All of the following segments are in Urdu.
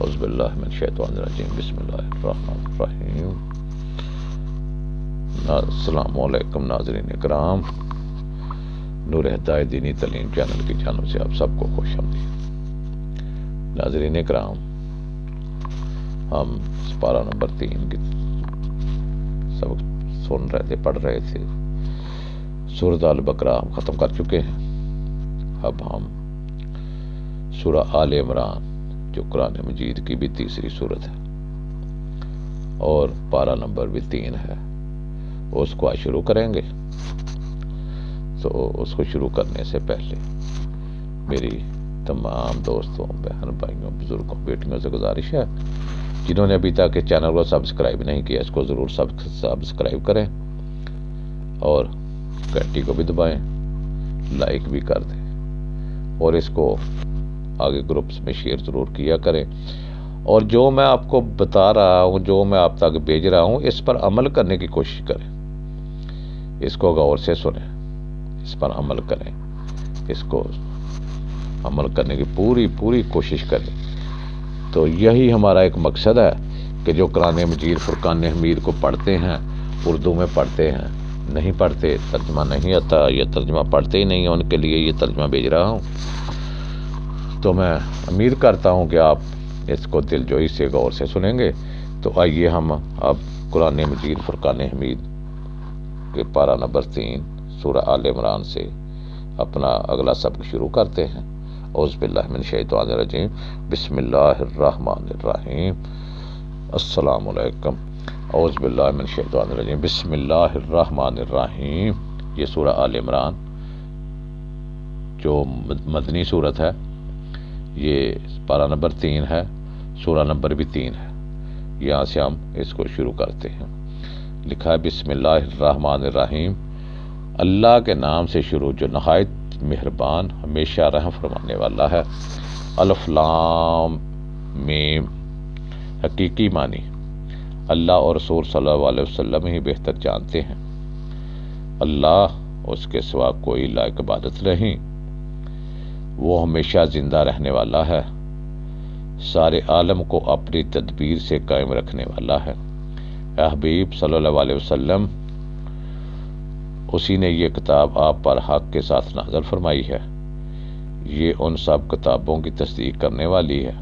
اعوذ باللہ من الشیطان الرجیم بسم اللہ الرحمن الرحیم۔ السلام علیکم ناظرین اکرام، نور ہدایت دینی تعلیم چینل کی جانب سے آپ سب کو خوش آمدید۔ ناظرین اکرام، ہم سپارہ نمبر 3 کی سبق سن رہے تھے، پڑھ رہے تھے۔ سورۃ البقرہ ہم ختم کر چکے ہیں۔ اب ہم سورہ آل عمران جو قرآن مجید کی بھی تیسری سورت ہے اور پارہ نمبر بھی 3 ہے، اس کو آج شروع کریں گے۔ تو اس کو شروع کرنے سے پہلے میری تمام دوستوں، بہن بھائیوں، بزرگوں، بیٹیوں سے گزارش ہے، جنہوں نے ابھی تک اس چینل کو سبسکرائب نہیں کیا اس کو ضرور سبسکرائب کریں اور گھنٹی کو بھی دبائیں، لائک بھی کر دیں اور اس کو آگے گروپس میں شیئر ضرور کیا کریں۔ اور جو میں آپ کو بتا رہا ہوں، جو میں آپ تک بھیج رہا ہوں، اس پر عمل کرنے کی کوشش کریں، اس کو غور سے سنیں، اس پر عمل کریں، اس کو عمل کرنے کی پوری کوشش کریں۔ تو یہی ہمارا ایک مقصد ہے کہ جو قرآن مجید فرقان حمید کو پڑھتے ہیں، اردو میں پڑھتے ہیں، نہیں پڑھتے، ترجمہ نہیں آتا یا ترجمہ پڑھتے ہی نہیں ہیں، ان کے لیے یہ ترجمہ بھیج رہا ہوں۔ تو میں امید کرتا ہوں کہ آپ اس کو دل جوئی سے غور سے سنیں گے۔ تو آئیے ہم اب قرآن مجید فرقان حمید کے پارہ نمبر 3 سورہ آل عمران سے اپنا اگلا سبق شروع کرتے ہیں۔ اعوذ باللہ من الشیطان الرجیم بسم اللہ الرحمن الرحیم۔ السلام علیکم۔ اعوذ باللہ من الشیطان الرجیم بسم اللہ الرحمن الرحیم۔ یہ سورہ آل عمران جو مدنی صورت ہے، یہ پارہ نمبر 3 ہے، سورہ نمبر بھی 3 ہے۔ یہاں سے ہم اس کو شروع کرتے ہیں۔ لکھا ہے بسم اللہ الرحمن الرحیم، اللہ کے نام سے شروع جو نہایت مہربان ہمیشہ رحم فرمانے والا ہے۔ الف لام میم۔ حقیقی معنی اللہ اور رسول صلی اللہ علیہ وسلم ہی بہتر جانتے ہیں۔ اللہ، اس کے سوا کوئی لائق عبادت نہیں، وہ ہمیشہ زندہ رہنے والا ہے، سارے عالم کو اپنی تدبیر سے قائم رکھنے والا ہے۔ اے حبیب صلی اللہ علیہ وسلم، اسی نے یہ کتاب آپ پر حق کے ساتھ نازل فرمائی ہے، یہ ان سب کتابوں کی تصدیق کرنے والی ہے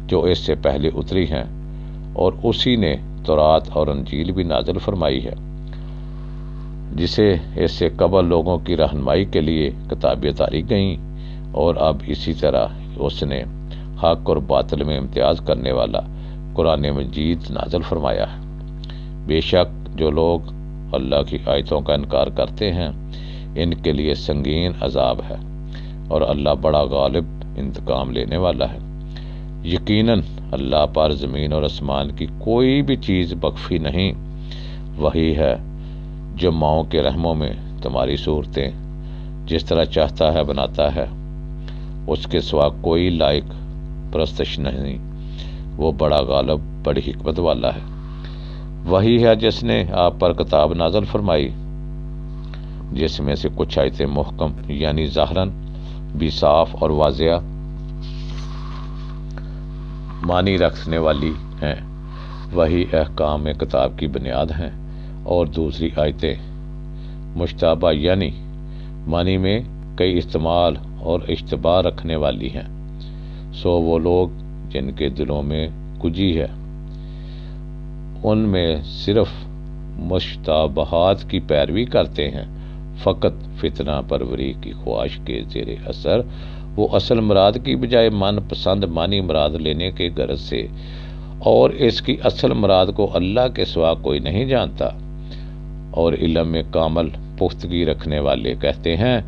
جو اس سے پہلے اتری ہیں، اور اسی نے تورات اور انجیل بھی نازل فرمائی ہے، جسے اس سے قبل لوگوں کی رہنمائی کے لیے کتابیں اتاری گئیں، اور اب اسی طرح اس نے حق اور باطل میں امتیاز کرنے والا قرآن مجید نازل فرمایا ہے۔ بے شک جو لوگ اللہ کی آیتوں کا انکار کرتے ہیں، ان کے لیے سنگین عذاب ہے، اور اللہ بڑا غالب انتقام لینے والا ہے۔ یقیناً اللہ پر زمین اور آسمان کی کوئی بھی چیز مخفی نہیں، وہی ہے جو ماؤں کے رحموں میں تمہاری صورتیں جس طرح چاہتا ہے بناتا ہے، اس کے سوا کوئی لائق پرستش نہیں، وہ بڑا غالب، بڑی حکمت والا ہے۔ وہی ہے جس نے آپ پر کتاب نازل فرمائی، جس میں سے کچھ آیتیں محکم یعنی ظاہراً بھی صاف اور واضح معنی رکھنے والی ہیں، وہی احکام کتاب کی بنیاد ہیں، اور دوسری آیتیں مشتبہ یعنی معنی میں کئی استعمال اور اشتباہ رکھنے والی ہیں۔ سو وہ لوگ جن کے دلوں میں کجی ہے، ان میں صرف مشتبہات کی پیروی کرتے ہیں، فقط فتنہ پروری کی خواہش کے زیر اثر وہ اصل مراد کی بجائے من پسند معنی مراد لینے کے غرض سے، اور اس کی اصل مراد کو اللہ کے سوا کوئی نہیں جانتا، اور علم میں کامل پختگی رکھنے والے کہتے ہیں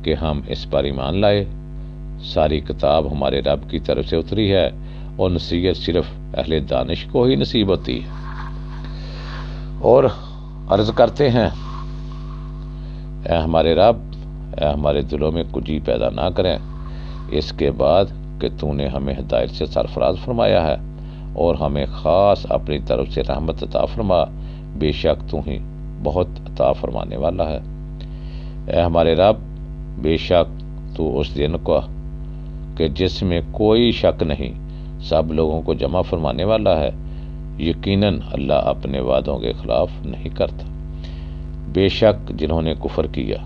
کہ ہم اس پر ایمان لائے، ساری کتاب ہمارے رب کی طرف سے اتری ہے، اور نصیحت صرف اہل دانش کو ہی نصیب ہوتی ہے۔ اور عرض کرتے ہیں، اے ہمارے رب، اے ہمارے دلوں میں کجی پیدا نہ کریں اس کے بعد کہ تو نے ہمیں ہدایت سے سرفراز فرمایا ہے، اور ہمیں خاص اپنی طرف سے رحمت عطا فرما، بے شک تو ہی بہت عطا فرمانے والا ہے۔ اے ہمارے رب، بے شک تو اس دن کو کہ جس میں کوئی شک نہیں، سب لوگوں کو جمع فرمانے والا ہے۔ یقیناً اللہ اپنے وعدوں کے خلاف نہیں کرتا۔ بے شک جنہوں نے کفر کیا،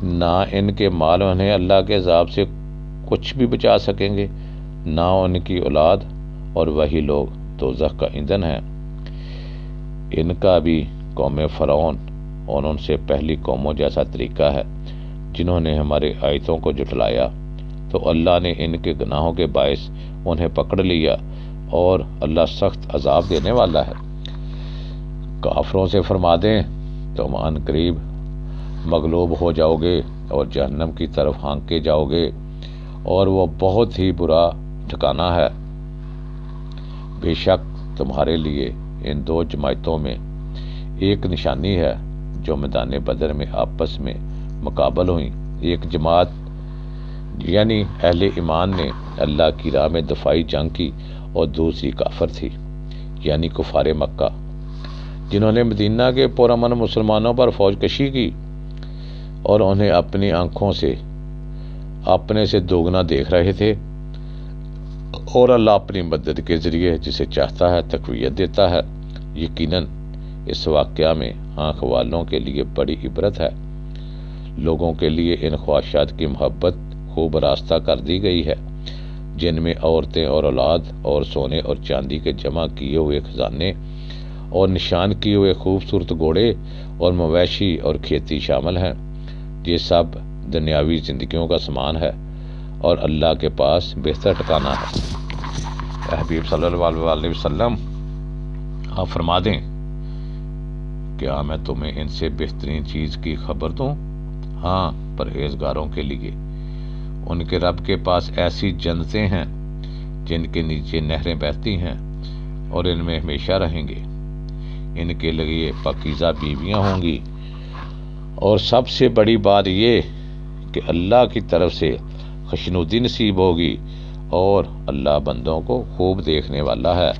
نہ ان کے مال انہیں اللہ کے عذاب سے کچھ بھی بچا سکیں گے، نہ ان کی اولاد، اور وہی لوگ دوزخ کا ایندھن ہیں۔ ان کا بھی قوم فرعون اور ان سے پہلی قوموں جیسا طریقہ ہے، جنہوں نے ہمارے آیتوں کو جھٹلایا تو اللہ نے ان کے گناہوں کے باعث انہیں پکڑ لیا، اور اللہ سخت عذاب دینے والا ہے۔ کافروں سے فرما دیں تم ان قریب مغلوب ہو جاؤ گے اور جہنم کی طرف ہانکے جاؤ گے، اور وہ بہت ہی برا ٹھکانہ ہے۔ بے شک تمہارے لیے ان دو جماعتوں میں ایک نشانی ہے جو میدان بدر میں آپس میں مقابل ہوئیں۔ ایک جماعت یعنی اہل ایمان نے اللہ کی راہ میں دفاعی جنگ کی، اور دوسری کافر تھی یعنی کفار مکہ، جنہوں نے مدینہ کے پرامن مسلمانوں پر فوج کشی کی اور انہیں اپنی آنکھوں سے اپنے سے دوگنا دیکھ رہے تھے، اور اللہ اپنی مدد کے ذریعے جسے چاہتا ہے تقویت دیتا ہے۔ یقیناً اس واقعہ میں آنکھ والوں کے لیے بڑی عبرت ہے۔ لوگوں کے لیے ان خواہشات کی محبت خوب راستہ کر دی گئی ہے، جن میں عورتیں اور اولاد اور سونے اور چاندی کے جمع کیے ہوئے خزانے اور نشان کیے ہوئے خوبصورت گھوڑے اور مویشی اور کھیتی شامل ہیں۔ یہ سب دنیاوی زندگیوں کا سامان ہے، اور اللہ کے پاس بہتر ٹھکانہ ہے۔ اے حبیب صلی اللہ علیہ وسلم، آپ فرما دیں کیا میں تمہیں ان سے بہترین چیز کی خبر دوں؟ ہاں، پرہیزگاروں کے لیے ان کے رب کے پاس ایسی جنتیں ہیں جن کے نیچے نہریں بہتی ہیں، اور ان میں ہمیشہ رہیں گے۔ ان کے لیے پاکیزہ بیویاں ہوں گی، اور سب سے بڑی بات یہ کہ اللہ کی طرف سے خوشنودی نصیب ہوگی، اور اللہ بندوں کو خوب دیکھنے والا ہے۔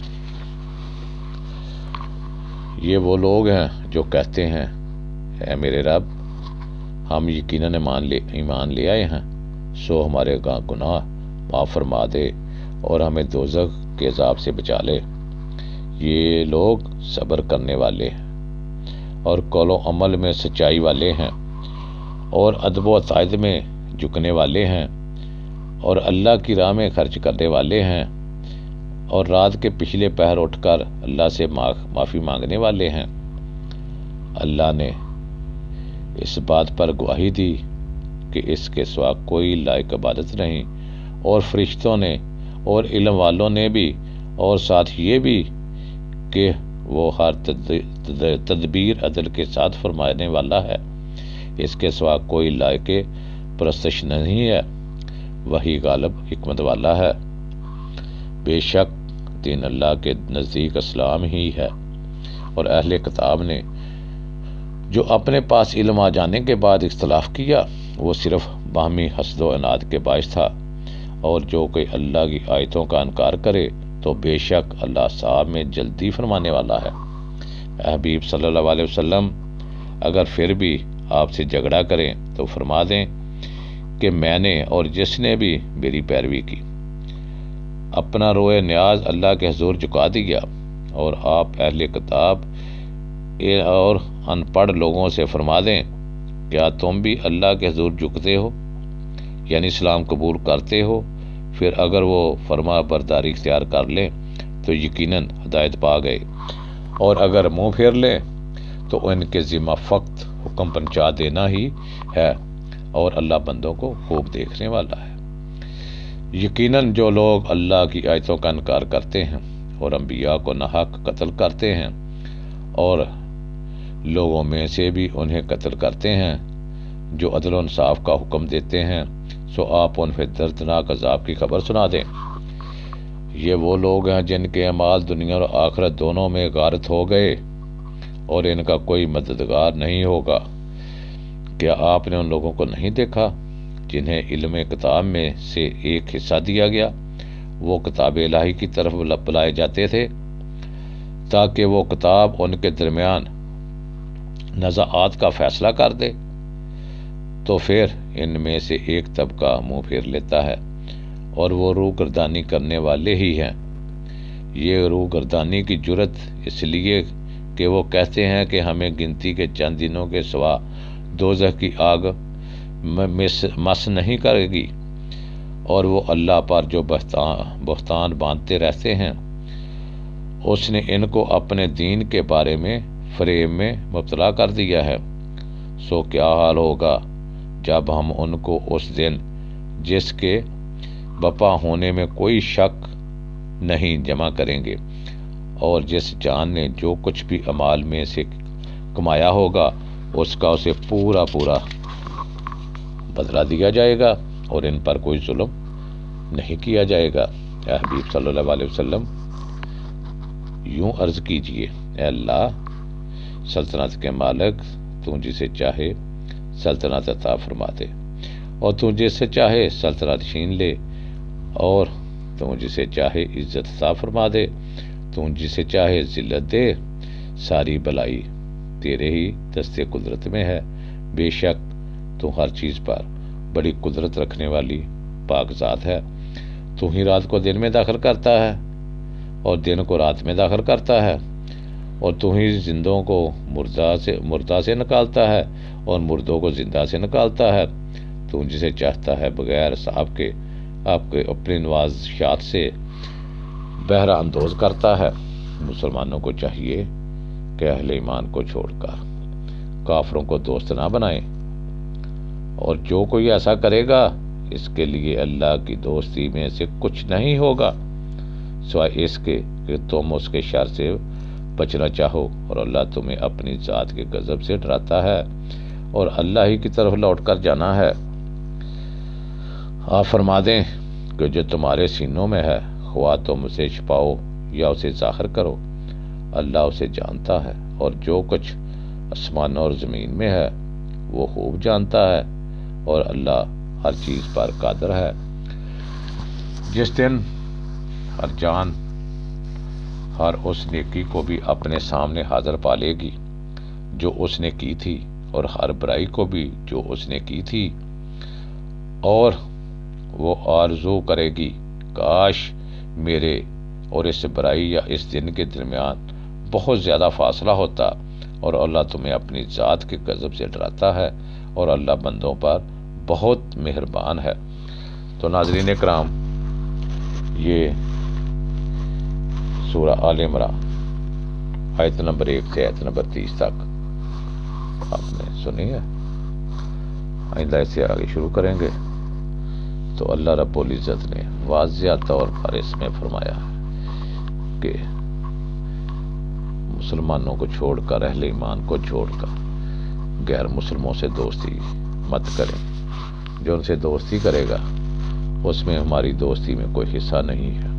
یہ وہ لوگ ہیں جو کہتے ہیں اے میرے رب، ہم یقیناً ایمان لے آئے ہیں، سو ہمارے گناہ معاف فرما دے اور ہمیں دوزخ کے عذاب سے بچا لے۔ یہ لوگ صبر کرنے والے ہیں اور قول و عمل میں سچائی والے ہیں، اور ادب و عقائد میں جھکنے والے ہیں، اور اللہ کی راہ میں خرچ کرنے والے ہیں، اور رات کے پچھلے پہر اٹھ کر اللہ سے معافی مانگنے والے ہیں۔ اللہ نے اس بات پر گواہی دی کہ اس کے سوا کوئی لائق عبادت نہیں، اور فرشتوں نے اور علم والوں نے بھی، اور ساتھ یہ بھی کہ وہ ہر تدبیر عدل کے ساتھ فرمانے والا ہے۔ اس کے سوا کوئی لائق پرستش نہیں ہے، وہی غالب حکمت والا ہے۔ بے شک دین اللہ کے نزدیک اسلام ہی ہے، اور اہل کتاب نے جو اپنے پاس علم آ جانے کے بعد اختلاف کیا وہ صرف باہمی حسد و عناد کے باعث تھا، اور جو کوئی اللہ کی آیتوں کا انکار کرے تو بے شک اللہ صاحب میں جلدی فرمانے والا ہے۔ اے حبیب صلی اللہ علیہ وسلم، اگر پھر بھی آپ سے جھگڑا کریں تو فرما دیں کہ میں نے اور جس نے بھی میری پیروی کی اپنا روئے نیاز اللہ کے حضور جھکا دیا، اور آپ اہل کتاب اور ان پڑھ لوگوں سے فرما دیں کیا تم بھی اللہ کے حضور جھکتے ہو یعنی اسلام قبول کرتے ہو؟ پھر اگر وہ فرما برداری اختیار کر لیں تو یقیناً ہدایت پا گئے، اور اگر منہ پھیر لیں تو ان کے ذمہ فقط حکم پہنچا دینا ہی ہے، اور اللہ بندوں کو خوب دیکھنے والا ہے۔ یقیناً جو لوگ اللہ کی آیتوں کا انکار کرتے ہیں اور انبیاء کو ناحق قتل کرتے ہیں، اور لوگوں میں سے بھی انہیں قتل کرتے ہیں جو عدل و انصاف کا حکم دیتے ہیں، سو آپ ان پہ دردناک عذاب کی خبر سنا دیں۔ یہ وہ لوگ ہیں جن کے اعمال دنیا اور آخرت دونوں میں غارت ہو گئے، اور ان کا کوئی مددگار نہیں ہوگا۔ کیا آپ نے ان لوگوں کو نہیں دیکھا جنہیں علم کتاب میں سے ایک حصہ دیا گیا؟ وہ کتاب الہی کی طرف بلائے جاتے تھے تاکہ وہ کتاب ان کے درمیان نزاعات کا فیصلہ کر دے، تو پھر ان میں سے ایک طبقہ منہ پھیر لیتا ہے اور وہ روح گردانی کرنے والے ہی ہیں۔ یہ روح گردانی کی جرت اس لیے کہ وہ کہتے ہیں کہ ہمیں گنتی کے چند دنوں کے سوا دوزخ کی آگ مس نہیں کرے گی، اور وہ اللہ پر جو بہتان باندھتے رہتے ہیں، اس نے ان کو اپنے دین کے بارے میں فریب میں مبتلا کر دیا ہے۔ سو کیا حال ہوگا جب ہم ان کو اس دن جس کے بپا ہونے میں کوئی شک نہیں جمع کریں گے، اور جس جان نے جو کچھ بھی اعمال میں سے کمایا ہوگا اس کا اسے پورا بدلہ دیا جائے گا، اور ان پر کوئی ظلم نہیں کیا جائے گا۔ اے حبیب صلی اللہ علیہ وسلم، یوں عرض کیجئے، اے اللہ سلطنت کے مالک، تو جسے چاہے سلطنت عطا فرما دے، اور تو جسے چاہے سلطنت چھین لے، اور تو جسے چاہے عزت عطا فرما دے، تو جسے چاہے ذلت دے۔ ساری بلائی تیرے ہی دستے قدرت میں ہے، بے شک تو ہر چیز پر بڑی قدرت رکھنے والی پاک ذات ہے۔ تو ہی رات کو دن میں داخل کرتا ہے، اور دن کو رات میں داخل کرتا ہے، اور تو ہی زندوں کو مردہ سے نکالتا ہے، اور مردوں کو زندہ سے نکالتا ہے۔ تو جسے چاہتا ہے بغیر حساب کے آپ کے اپنی نوازشات سے بہرہ اندوز کرتا ہے۔ مسلمانوں کو چاہیے کہ اہل ایمان کو چھوڑ کر کافروں کو دوست نہ بنائیں، اور جو کوئی ایسا کرے گا اس کے لیے اللہ کی دوستی میں سے کچھ نہیں ہوگا سوائے اس کے کہ تم اس کے شر سے بچنا چاہو، اور اللہ تمہیں اپنی ذات کے غضب سے ڈراتا ہے، اور اللہ ہی کی طرف لوٹ کر جانا ہے۔ آپ فرما دیں کہ جو تمہارے سینوں میں ہے، خواہ تم اسے چھپاؤ یا اسے ظاہر کرو، اللہ اسے جانتا ہے، اور جو کچھ آسمان اور زمین میں ہے وہ خوب جانتا ہے، اور اللہ ہر چیز پر قادر ہے۔ جس دن ہر جان ہر اس نیکی کو بھی اپنے سامنے حاضر پالے گی جو اس نے کی تھی، اور ہر برائی کو بھی جو اس نے کی تھی، اور وہ آرزو کرے گی کاش میرے اور اس برائی یا اس دن کے درمیان بہت زیادہ فاصلہ ہوتا، اور اللہ تمہیں اپنی ذات کے غضب سے ڈراتا ہے، اور اللہ بندوں پر بہت مہربان ہے۔ تو ناظرین کرام، یہ سورہ آل عمران آیت نمبر 1 سے آیت نمبر 30 تک آپ نے سنی ہے۔ آئندہ سے آگے شروع کریں گے۔ تو اللہ رب العزت نے واضح طور پر اس میں فرمایا کہ مسلمانوں کو چھوڑ کر، اہل ایمان کو چھوڑ کر غیر مسلموں سے دوستی مت کریں۔ جو ان سے دوستی کرے گا اس میں ہماری دوستی میں کوئی حصہ نہیں ہے۔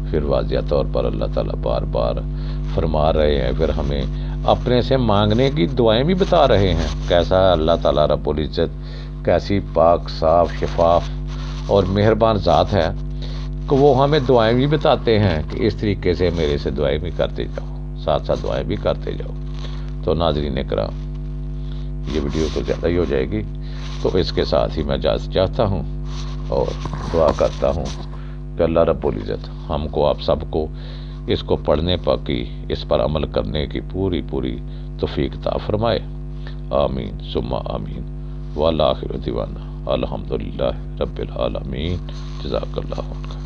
پھر واضح طور پر اللہ تعالیٰ بار بار فرما رہے ہیں، پھر ہمیں اپنے سے مانگنے کی دعائیں بھی بتا رہے ہیں۔ کیسا اللہ تعالیٰ رب العزت کیسی پاک صاف شفاف اور مہربان ذات ہے کہ وہ ہمیں دعائیں بھی بتاتے ہیں کہ اس طریقے سے میرے سے دعائیں بھی کرتے جاؤ، ساتھ ساتھ دعائیں بھی کرتے جاؤ۔ تو ناظرین کرام، یہ ویڈیو تو زیادہ ہی ہو جائے گی، تو اس کے ساتھ ہی میں اجازت چاہتا ہوں، اور دعا کرتا ہوں کہ اللہ رب العزت ہم کو، آپ سب کو اس کو پڑھنے پر کی، اس پر عمل کرنے کی پوری توفیق عطا فرمائے۔ آمین ثم آمین، والآخر دعوانا الحمدللہ رب العالمین۔ جزاک اللہ خیر۔